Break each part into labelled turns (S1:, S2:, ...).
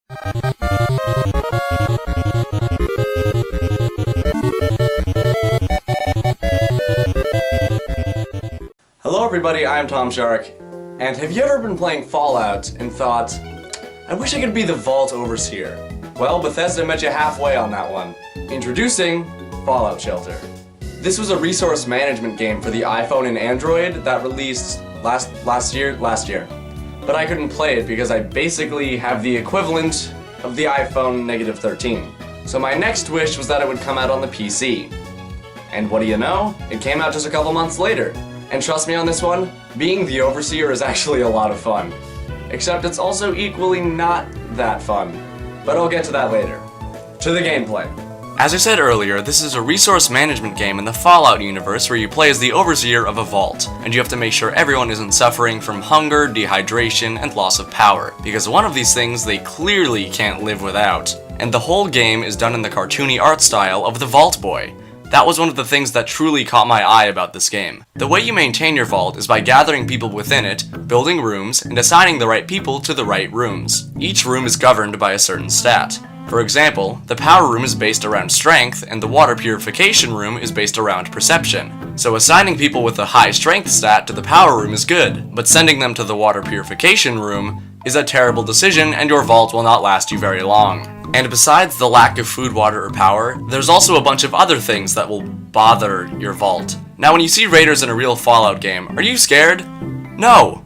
S1: Hello everybody, I'm Tomshark, and have you ever been playing Fallout and thought, I wish I could be the Vault Overseer? Well, Bethesda met you halfway on that one. Introducing Fallout Shelter. This was a resource management game for the iPhone and Android that released last year. But I couldn't play it because I basically have the equivalent of the iPhone -13. So my next wish was that it would come out on the PC. And what do you know? It came out just a couple months later. And trust me on this one, being the Overseer is actually a lot of fun. Except it's also equally not that fun. But I'll get to that later. To the gameplay.
S2: As I said earlier, this is a resource management game in the Fallout universe where you play as the overseer of a vault, and you have to make sure everyone isn't suffering from hunger, dehydration, and loss of power, because one of these things they clearly can't live without. And the whole game is done in the cartoony art style of the Vault Boy. That was one of the things that truly caught my eye about this game. The way you maintain your vault is by gathering people within it, building rooms, and assigning the right people to the right rooms. Each room is governed by a certain stat. For example, the power room is based around strength, and the water purification room is based around perception. So assigning people with a high strength stat to the power room is good, but sending them to the water purification room is a terrible decision, and your vault will not last you very long. And besides the lack of food, water, or power, there's also a bunch of other things that will bother your vault. Now when you see raiders in a real Fallout game, are you scared? No!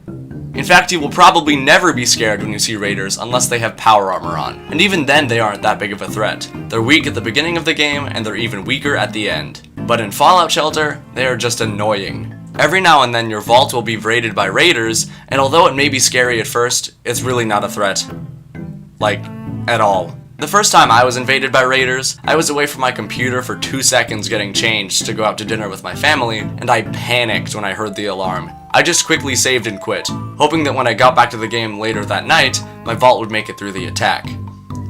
S2: In fact, you will probably never be scared when you see raiders unless they have power armor on. And even then, they aren't that big of a threat. They're weak at the beginning of the game, and they're even weaker at the end. But in Fallout Shelter, they are just annoying. Every now and then, your vault will be raided by raiders, and although it may be scary at first, it's really not a threat. Like, at all. The first time I was invaded by raiders, I was away from my computer for 2 seconds getting changed to go out to dinner with my family, and I panicked when I heard the alarm. I just quickly saved and quit, hoping that when I got back to the game later that night, my vault would make it through the attack.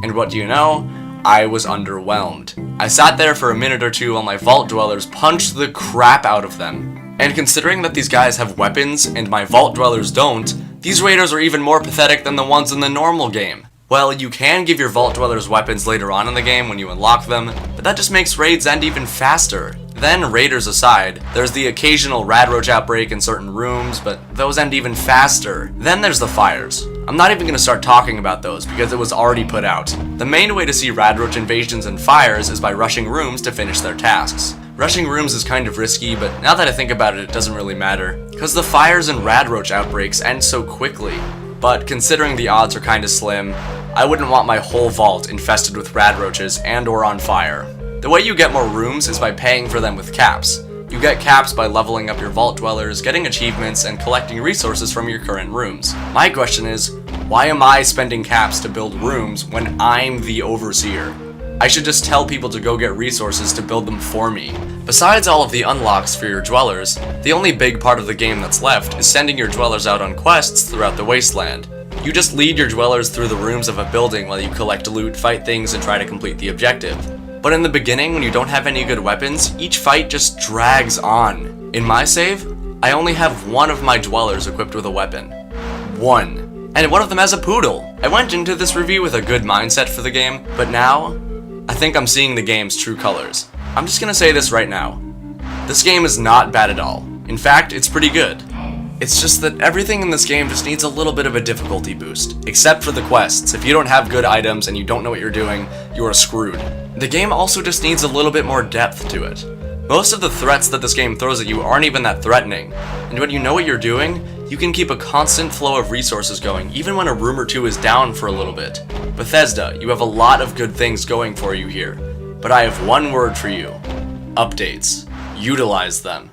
S2: And what do you know? I was underwhelmed. I sat there for a minute or two while my vault dwellers punched the crap out of them. And considering that these guys have weapons and my vault dwellers don't, these raiders are even more pathetic than the ones in the normal game. Well, you can give your vault dwellers weapons later on in the game when you unlock them, but that just makes raids end even faster. Then, raiders aside, there's the occasional radroach outbreak in certain rooms, but those end even faster. Then there's the fires. I'm not even going to start talking about those because it was already put out. The main way to see radroach invasions and fires is by rushing rooms to finish their tasks. Rushing rooms is kind of risky, but now that I think about it, it doesn't really matter, because the fires and radroach outbreaks end so quickly. But considering the odds are kinda slim, I wouldn't want my whole vault infested with radroaches and or on fire. The way you get more rooms is by paying for them with caps. You get caps by leveling up your vault dwellers, getting achievements, and collecting resources from your current rooms. My question is, why am I spending caps to build rooms when I'm the overseer? I should just tell people to go get resources to build them for me. Besides all of the unlocks for your dwellers, the only big part of the game that's left is sending your dwellers out on quests throughout the wasteland. You just lead your dwellers through the rooms of a building while you collect loot, fight things, and try to complete the objective. But in the beginning, when you don't have any good weapons, each fight just drags on. In my save, I only have one of my dwellers equipped with a weapon. One. And one of them has a poodle. I went into this review with a good mindset for the game, but now, I think I'm seeing the game's true colors. I'm just gonna say this right now. This game is not bad at all. In fact, it's pretty good. It's just that everything in this game just needs a little bit of a difficulty boost. Except for the quests. If you don't have good items and you don't know what you're doing, you are screwed. The game also just needs a little bit more depth to it. Most of the threats that this game throws at you aren't even that threatening. And when you know what you're doing, you can keep a constant flow of resources going, even when a room or two is down for a little bit. Bethesda, you have a lot of good things going for you here. But I have one word for you. Updates. Utilize them.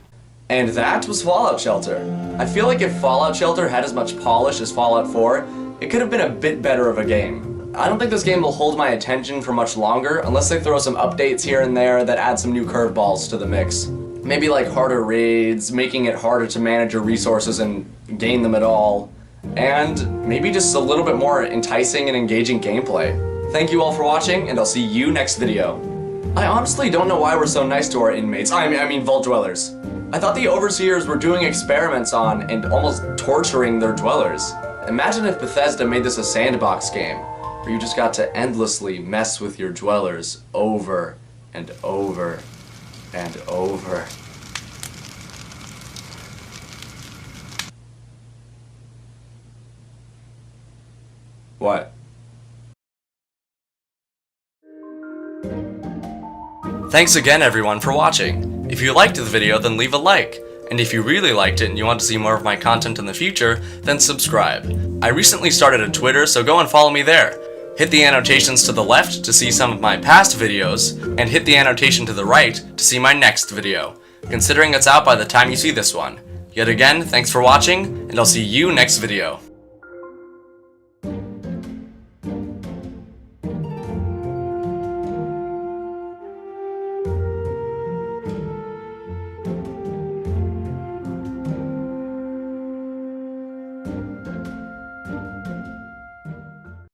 S1: And that was Fallout Shelter. I feel like if Fallout Shelter had as much polish as Fallout 4, it could have been a bit better of a game. I don't think this game will hold my attention for much longer unless they throw some updates here and there that add some new curveballs to the mix. Maybe like harder raids, making it harder to manage your resources and gain them at all, and maybe just a little bit more enticing and engaging gameplay. Thank you all for watching, and I'll see you next video. I honestly don't know why we're so nice to our inmates, I mean vault dwellers. I thought the overseers were doing experiments on and almost torturing their dwellers. Imagine if Bethesda made this a sandbox game. or you just got to endlessly mess with your dwellers over and over and over. What?
S2: Thanks again everyone for watching. If you liked the video, then leave a like. And if you really liked it and you want to see more of my content in the future, then subscribe. I recently started a Twitter, so go and follow me there. Hit the annotations to the left to see some of my past videos, and hit the annotation to the right to see my next video, considering it's out by the time you see this one. Yet again, thanks for watching, and I'll see you next video.